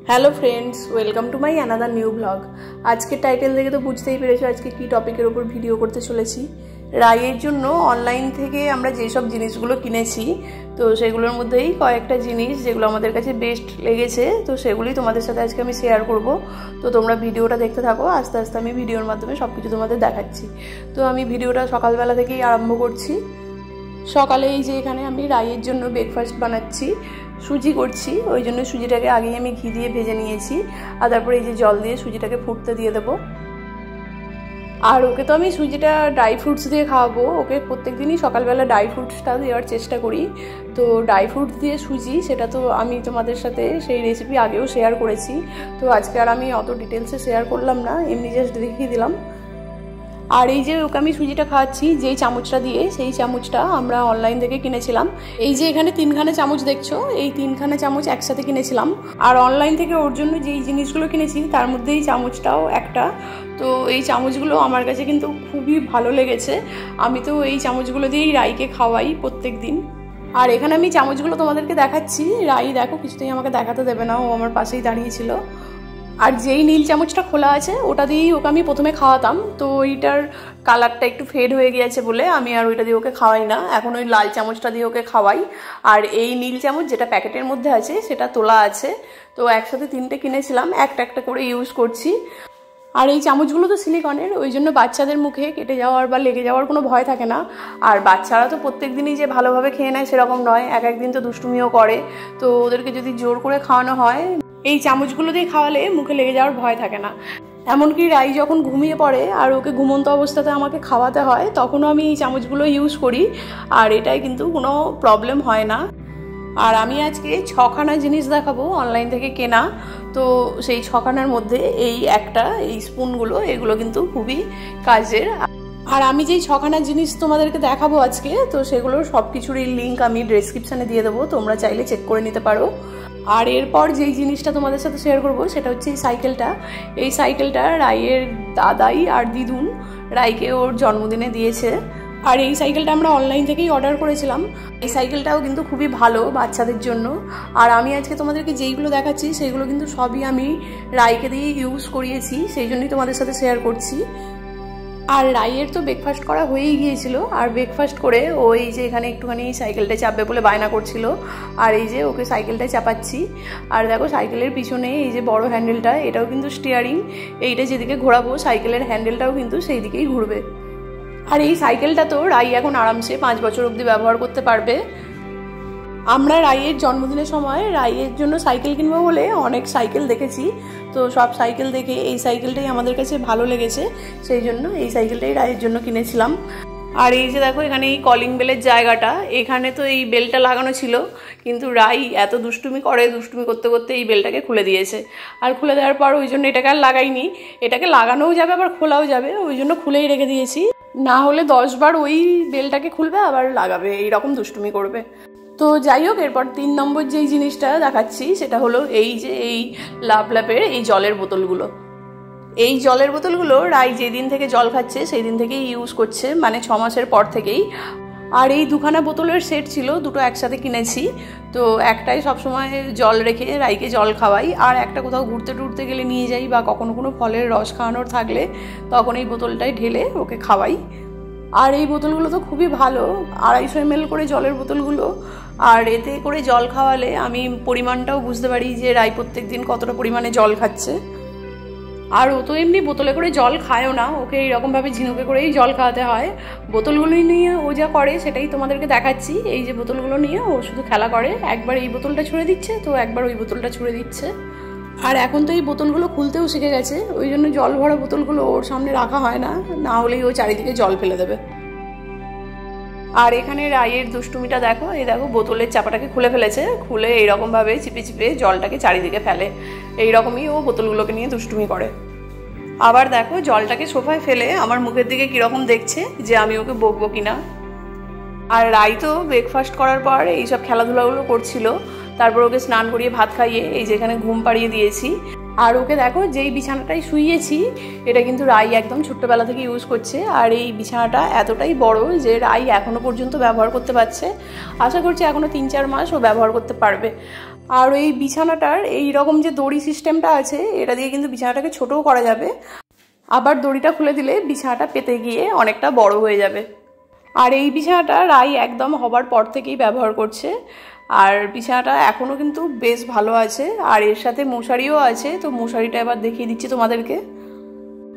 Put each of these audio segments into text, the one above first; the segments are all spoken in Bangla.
Hello friends, welcome to my another new blog. আজকের টাইটেল দেখে তো বুঝতেই পেরেছো আজকে কী টপিকের ওপর ভিডিও করতে চলেছি। রাইয়ের জন্য অনলাইন থেকে আমরা যেসব জিনিসগুলো কিনেছি, তো সেগুলোর মধ্যেই কয়েকটা জিনিস যেগুলো আমাদের কাছে বেস্ট লেগেছে, তো সেগুলি তোমাদের সাথে আজকে আমি শেয়ার করব। তো তোমরা ভিডিওটা দেখতে থাকো, আস্তে আস্তে আমি ভিডিওর মাধ্যমে সব কিছু তোমাদের দেখাচ্ছি। তো আমি ভিডিওটা সকালবেলা থেকেই আরম্ভ করছি। সকালে এই যে এখানে আমি রাইয়ের জন্য ব্রেকফাস্ট বানাচ্ছি, সুজি করছি। ওই জন্য সুজিটাকে আগেই আমি ঘি দিয়ে ভেজে নিয়েছি, আর তারপরে এই যে জল দিয়ে সুজিটাকে ফুটতে দিয়ে দেবো। আর ওকে তো আমি সুজিটা ড্রাই ফ্রুটস দিয়ে খাওয়াবো। ওকে প্রত্যেক দিনই সকালবেলা ড্রাই ফ্রুটসটা দেওয়ার চেষ্টা করি। তো ড্রাই ফ্রুটস দিয়ে সুজি, সেটা তো আমি তোমাদের সাথে সেই রেসিপি আগেও শেয়ার করেছি। তো আজকে আর আমি অত ডিটেলসে শেয়ার করলাম না, এমনি জাস্ট দেখিয়ে দিলাম। আর এই যে ওকে আমি সুজিটা খাওয়াচ্ছি যেই চামচটা দিয়ে, সেই চামচটা আমরা অনলাইন থেকে কিনেছিলাম। এই যে এখানে 3খানা চামচ দেখছো, এই 3খানা চামচ একসাথে কিনেছিলাম। আর অনলাইন থেকে ওর জন্য যেই জিনিসগুলো কিনেছি তার মধ্যে এই চামচটাও একটা। তো এই চামচগুলো আমার কাছে কিন্তু খুবই ভালো লেগেছে। আমি তো এই চামচগুলো দিয়েই রাইকে খাওয়াই প্রত্যেক দিন। আর এখানে আমি চামচগুলো তোমাদেরকে দেখাচ্ছি। রাই দেখো কিছুতেই আমাকে দেখাতে দেবে না, ও আমার পাশেই দাঁড়িয়েছিল। আর যেই নীল চামচটা খোলা আছে ওটা দিয়েই ওকে আমি প্রথমে খাওয়াতাম। তো ওইটার কালারটা একটু ফেড হয়ে গিয়েছে বলে আমি আর ওইটা দিয়ে ওকে খাওয়াই না, এখন ওই লাল চামচটা দিয়ে ওকে খাওয়াই। আর এই নীল চামচ যেটা প্যাকেটের মধ্যে আছে সেটা তোলা আছে। তো একসাথে 3টে কিনেছিলাম, একটা একটা করে ইউজ করছি। আর এই চামচগুলো তো সিলিকনের, ওই জন্য বাচ্চাদের মুখে কেটে যাওয়ার বা লেগে যাওয়ার কোনো ভয় থাকে না। আর বাচ্চারা তো প্রত্যেক দিনই যে ভালোভাবে খেয়ে নেয় সেরকম নয়, এক একদিন তো দুষ্টুমিও করে। তো ওদেরকে যদি জোর করে খাওয়ানো হয়, এই চামচগুলো দিয়ে খাওয়ালে মুখে লেগে যাওয়ার ভয় থাকে না। এমনকি রাই যখন ঘুমিয়ে পড়ে আর ওকে ঘুমন্ত অবস্থাতে আমাকে খাওয়াতে হয়, তখনও আমি এই চামচগুলো ইউজ করি। আর এটাই কিন্তু কোনো প্রবলেম হয় না। আর আমি আজকে 6খানা জিনিস দেখাবো অনলাইন থেকে কেনা। তো সেই 6খানার মধ্যে এই একটা, এই স্পুনগুলো, এগুলো কিন্তু খুবই কাজের। আর আমি যেই 6খানা জিনিস তোমাদেরকে দেখাবো আজকে, তো সেগুলোর সব কিছুরই লিঙ্ক আমি ডেসক্রিপশানে দিয়ে দেবো, তোমরা চাইলে চেক করে নিতে পারো। আর এরপর যেই জিনিসটা তোমাদের সাথে শেয়ার করবো সেটা হচ্ছে এই সাইকেলটা। এই সাইকেলটা রাইয়ের দাদাই আর দিদুন রাইকে ওর জন্মদিনে দিয়েছে। আর এই সাইকেলটা আমরা অনলাইন থেকেই অর্ডার করেছিলাম। এই সাইকেলটাও কিন্তু খুবই ভালো বাচ্চাদের জন্য। আর আমি আজকে তোমাদেরকে যেইগুলো দেখাচ্ছি সেগুলো কিন্তু সবই আমি রাইকে দিয়ে ইউজ করিয়েছি, সেই জন্যই তোমাদের সাথে শেয়ার করছি। আর রাইয়ের তো ব্রেকফাস্ট করা হয়েই গিয়েছিল। আর ব্রেকফাস্ট করে ওই যে এখানে একটুখানি সাইকেলটা চাপবে বলে বায়না করছিল। আর এই যে ওকে সাইকেলটায় চাপাচ্ছি। আর দেখো সাইকেলের পিছনে এই যে বড় হ্যান্ডেলটা, এটাও কিন্তু স্টিয়ারিং। এইটা যেদিকে ঘোরাবো সাইকেলের হ্যান্ডেলটাও কিন্তু সেই দিকেই ঘুরবে। আর এই সাইকেলটা তো রাই এখন আরামসে 5 বছর অবধি ব্যবহার করতে পারবে। আমরা রাইয়ের জন্মদিনের সময় রাইয়ের জন্য সাইকেল কিনবো বলে অনেক সাইকেল দেখেছি। তো সব সাইকেল দেখে এই সাইকেলটাই আমাদের কাছে ভালো লেগেছে, সেই জন্য এই সাইকেলটাই রাইয়ের জন্য কিনেছিলাম। আর এই যে দেখো এখানে এই কলিং বেলের জায়গাটা, এখানে তো এই বেলটা লাগানো ছিল, কিন্তু রাই এত দুষ্টুমি করে, দুষ্টুমি করতে করতে এই বেলটাকে খুলে দিয়েছে। আর খুলে দেওয়ার পর ওই জন্য এটাকে আর লাগাইনি। এটাকে লাগানোও যাবে আবার খোলাও যাবে, ওই জন্য খুলেই রেখে দিয়েছি। না হলে 10 বার ওই বেলটাকে খুলবে আবার লাগাবে, এইরকম দুষ্টুমি করবে। তো যাই হোক, এরপর 3 নম্বর যেই জিনিসটা দেখাচ্ছি সেটা হলো এই যে এই লাভলাপের এই জলের বোতলগুলো। এই জলের বোতলগুলো রাই যেদিন থেকে জল খাচ্ছে সেই দিন থেকেই ইউজ করছে, মানে 6 মাসের পর থেকেই। আর এই 2খানা বোতলের সেট ছিল, দুটো একসাথে কিনেছি। তো একটাই সবসময় জল রেখে রাইকে জল খাওয়াই, আর একটা কোথাও ঘুরতে টুরতে গেলে নিয়ে যাই, বা কখনো কোনো ফলের রস খাওয়ানোর থাকলে তখন এই বোতলটাই ঢেলে ওকে খাওয়াই। আর এই বোতলগুলো তো খুবই ভালো, 250 ml করে জলের বোতলগুলো। আর এতে করে জল খাওয়ালে আমি পরিমাণটাও বুঝতে পারি যে রাই প্রত্যেক দিন কতটা পরিমাণে জল খাচ্ছে। আর ও তো এমনি বোতলে করে জল খায়ও না, ওকে এইরকমভাবে ঝিনুকে করেই জল খাওয়াতে হয়। বোতলগুলো নিয়ে ও যা করে সেটাই তোমাদেরকে দেখাচ্ছি। এই যে বোতলগুলো নিয়ে ও শুধু খেলা করে, একবার এই বোতলটা ছুঁড়ে দিচ্ছে তো একবার ওই বোতলটা ছুঁড়ে দিচ্ছে। আর এখন তো এই বোতলগুলো খুলতেও শিখে গেছে, ওই জন্য জল ভরা বোতলগুলো ওর সামনে রাখা হয় না, না হলেই ও চারিদিকে জল ফেলে দেবে। আর এখানে রাইয়ের দুষ্টুমিটা দেখো, এই দেখো বোতলের চাপাটাকে খুলে ফেলেছে, খুলে এইরকমভাবে চিপে চিপে জলটাকে চারিদিকে ফেলে। এইরকমই ও বোতলগুলোকে নিয়ে দুষ্টুমি করে। আবার দেখো জলটাকে সোফায় ফেলে আমার মুখের দিকে কীরকম দেখছে যে আমি ওকে বকবো কিনা। আর রাই তো ব্রেকফাস্ট করার পর এইসব খেলাধুলাগুলো করছিল, তারপর ওকে স্নান করিয়ে ভাত খাইয়ে এই যে এখানে ঘুম পাড়িয়ে দিয়েছি। আর ওকে দেখো যেই বিছানাটাই শুইয়েছি, এটা কিন্তু রাই একদম ছোট্টবেলা থেকে ইউজ করছে। আর এই বিছানাটা এতটাই বড় যে রাই এখনো পর্যন্ত ব্যবহার করতে পারছে। আশা করছি এখনো 3-4 মাস ও ব্যবহার করতে পারবে। আর এই বিছানাটার এই রকম যে দড়ি সিস্টেমটা আছে, এটা দিয়ে কিন্তু বিছানাটাকে ছোটও করা যাবে, আবার দড়িটা খুলে দিলে বিছানাটা পেতে গিয়ে অনেকটা বড় হয়ে যাবে। আর এই বিছানাটা রাই একদম হবার পর থেকেই ব্যবহার করছে, আর বিছানাটা এখনও কিন্তু বেশ ভালো আছে। আর এর সাথে মশারিও আছে, তো মশারিটা এবার দেখিয়ে দিচ্ছি তোমাদেরকে।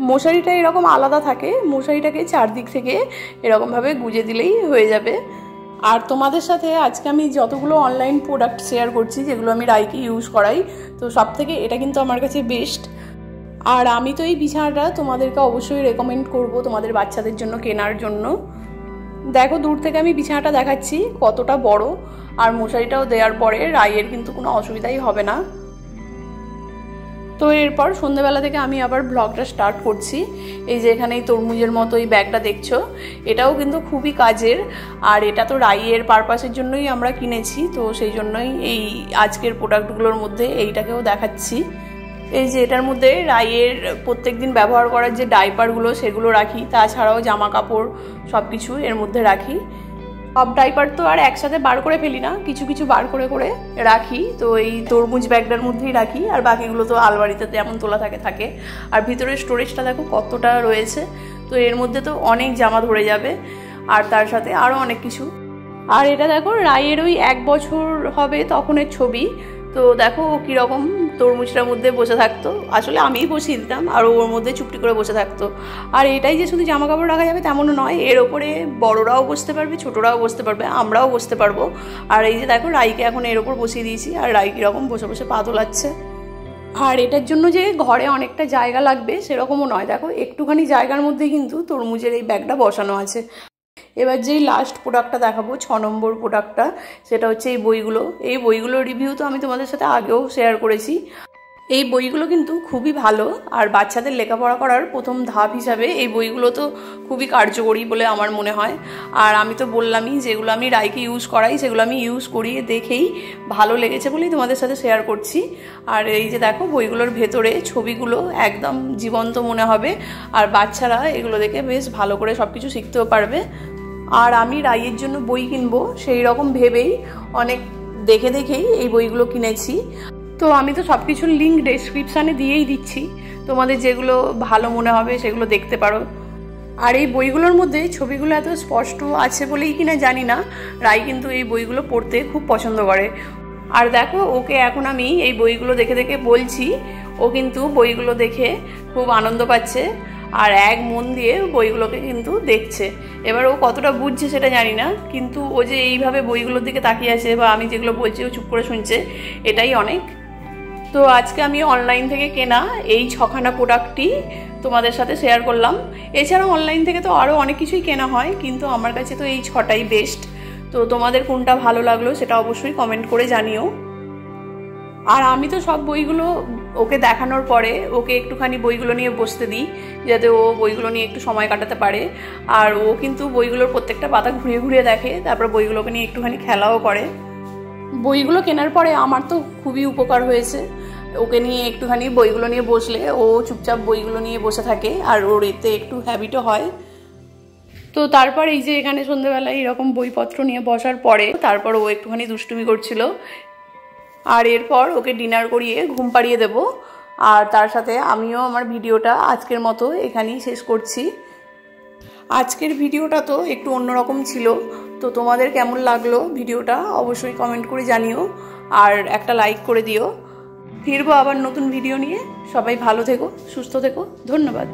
মশারিটা এরকম আলাদা থাকে, মশারিটাকে চারদিক থেকে এরকমভাবে গুজে দিলেই হয়ে যাবে। আর তোমাদের সাথে আজকে আমি যতগুলো অনলাইন প্রোডাক্ট শেয়ার করছি, যেগুলো আমি রাইকে ইউজ করাই, তো সব থেকে এটা কিন্তু আমার কাছে বেস্ট। আর আমি তো এই বিছানাটা তোমাদেরকে অবশ্যই রেকমেন্ড করব তোমাদের বাচ্চাদের জন্য কেনার জন্য। দেখো দূর থেকে আমি বিছানাটা দেখাচ্ছি কতটা বড়, আর মশারিটাও দেওয়ার পরে রাইয়ের কিন্তু কোনো অসুবিধাই হবে না। তো এরপর সন্ধ্যেবেলা থেকে আমি আবার ব্লগটা স্টার্ট করছি। এই যে এখানে এই তরমুজের মতো এই ব্যাগটা দেখছো, এটাও কিন্তু খুবই কাজের, আর এটা তো রাইয়ের পারপাসের জন্যই আমরা কিনেছি, তো সেই জন্যই এই আজকের প্রোডাক্টগুলোর মধ্যে এইটাকেও দেখাচ্ছি। এই যে এটার মধ্যে রাইয়ের প্রত্যেক দিন ব্যবহার করার যে ডাইপারগুলো সেগুলো রাখি, তাছাড়াও জামা কাপড় সব কিছু এর মধ্যে রাখি। সব ডাইপার তো আর একসাথে বার করে ফেলি না, কিছু কিছু বার করে করে রাখি। তো এই তরমুজ ব্যাগটার মধ্যেই রাখি, আর বাকিগুলো তো আলমারিতে যেমন তোলা থাকে। আর ভিতরে স্টোরেজটা দেখো কতটা রয়েছে, তো এর মধ্যে তো অনেক জামা ধরে যাবে, আর তার সাথে আরও অনেক কিছু। আর এটা দেখো রাইয়ের ওই 1 বছর হবে তখনের ছবি। তো দেখো ও কীরকম তরমুজটার মধ্যে বসে থাকতো, আসলে আমিই বসিয়ে দিতাম আর ওর মধ্যে চুপটি করে বসে থাকতো। আর এটাই যে শুধু জামা কাপড় রাখা যাবে তেমনও নয়, এর ওপরে বড়রাও বসতে পারবে, ছোটরাও বসতে পারবে, আমরাও বসতে পারবো। আর এই যে দেখো রাইকে এখন এর ওপর বসিয়ে দিয়েছি, আর রাই কীরকম বসে বসে পা দোলাচ্ছে। আর এটার জন্য যে ঘরে অনেকটা জায়গা লাগবে সেরকমও নয়, দেখো একটুখানি জায়গার মধ্যে কিন্তু তরমুজের এই ব্যাগটা বসানো আছে। এবার যেই লাস্ট প্রোডাক্টটা দেখাবো, 6 নম্বর প্রোডাক্টটা, সেটা হচ্ছে এই বইগুলো। এই বইগুলোর রিভিউ তো আমি তোমাদের সাথে আগেও শেয়ার করেছি। এই বইগুলো কিন্তু খুবই ভালো, আর বাচ্চাদের লেখাপড়া করার প্রথম ধাপ হিসাবে এই বইগুলো তো খুবই কার্যকরী বলে আমার মনে হয়। আর আমি তো বললামই, যেগুলো আমি রাইকে ইউজ করাই সেগুলো আমি ইউজ করিয়ে দেখেই ভালো লেগেছে বলেই তোমাদের সাথে শেয়ার করছি। আর এই যে দেখো বইগুলোর ভেতরে ছবিগুলো একদম জীবন্ত মনে হবে, আর বাচ্চারা এগুলো দেখে বেশ ভালো করে সব কিছু শিখতেও পারবে। আর আমি রাইয়ের জন্য বই কিনবো সেই রকম ভেবেই অনেক দেখেই এই বইগুলো কিনেছি। তো আমি তো সব কিছুর লিঙ্ক ডেসক্রিপশানে দিয়েই দিচ্ছি, তোমাদের যেগুলো ভালো মনে হবে সেগুলো দেখতে পারো। আর এই বইগুলোর মধ্যে ছবিগুলো এত স্পষ্ট আছে বলেই কিনা জানি না, রাই কিন্তু এই বইগুলো পড়তে খুব পছন্দ করে। আর দেখো ওকে এখন আমি এই বইগুলো দেখে বলছি, ও কিন্তু বইগুলো দেখে খুব আনন্দ পাচ্ছে, আর এক মন দিয়ে বইগুলোকে কিন্তু দেখছে। এবার ও কতটা বুঝছে সেটা জানি না, কিন্তু ও যে এইভাবে বইগুলোর দিকে তাকিয়ে আছে বা আমি যেগুলো বলছি ও চুপ করে শুনছে, এটাই অনেক। তো আজকে আমি অনলাইন থেকে কেনা এই 6খানা প্রোডাক্টই তোমাদের সাথে শেয়ার করলাম। এছাড়াও অনলাইন থেকে তো আরও অনেক কিছুই কেনা হয়, কিন্তু আমার কাছে তো এই 6টাই বেস্ট। তো তোমাদের কোনটা ভালো লাগলো সেটা অবশ্যই কমেন্ট করে জানিও। আর আমি তো সব বইগুলো ওকে দেখানোর পরে ওকে একটুখানি বইগুলো নিয়ে বসতে দিই, যাতে ও বইগুলো নিয়ে একটু সময় কাটাতে পারে। আর ও কিন্তু বইগুলোর প্রত্যেকটা পাতা ঘুরিয়ে দেখে, তারপর বইগুলোকে নিয়ে একটুখানি খেলাও করে। বইগুলো কেনার পরে আমার তো খুবই উপকার হয়েছে, ওকে নিয়ে একটুখানি বইগুলো নিয়ে বসলে ও চুপচাপ বইগুলো নিয়ে বসে থাকে, আর ওর এতে একটু হ্যাবিটও হয়। তো তারপর এই যে এখানে সন্ধ্যেবেলায় এরকম বইপত্র নিয়ে বসার পরে তারপর ও একটুখানি দুষ্টুমি করছিল, আর এরপর ওকে ডিনার করিয়ে ঘুম পাড়িয়ে দেব। আর তার সাথে আমিও আমার ভিডিওটা আজকের মতো এখানেই শেষ করছি। আজকের ভিডিওটা তো একটু অন্যরকম ছিল, তো তোমাদের কেমন লাগলো ভিডিওটা অবশ্যই কমেন্ট করে জানিও, আর একটা লাইক করে দিও। ফিরবো আবার নতুন ভিডিও নিয়ে। সবাই ভালো থেকো, সুস্থ থেকো, ধন্যবাদ।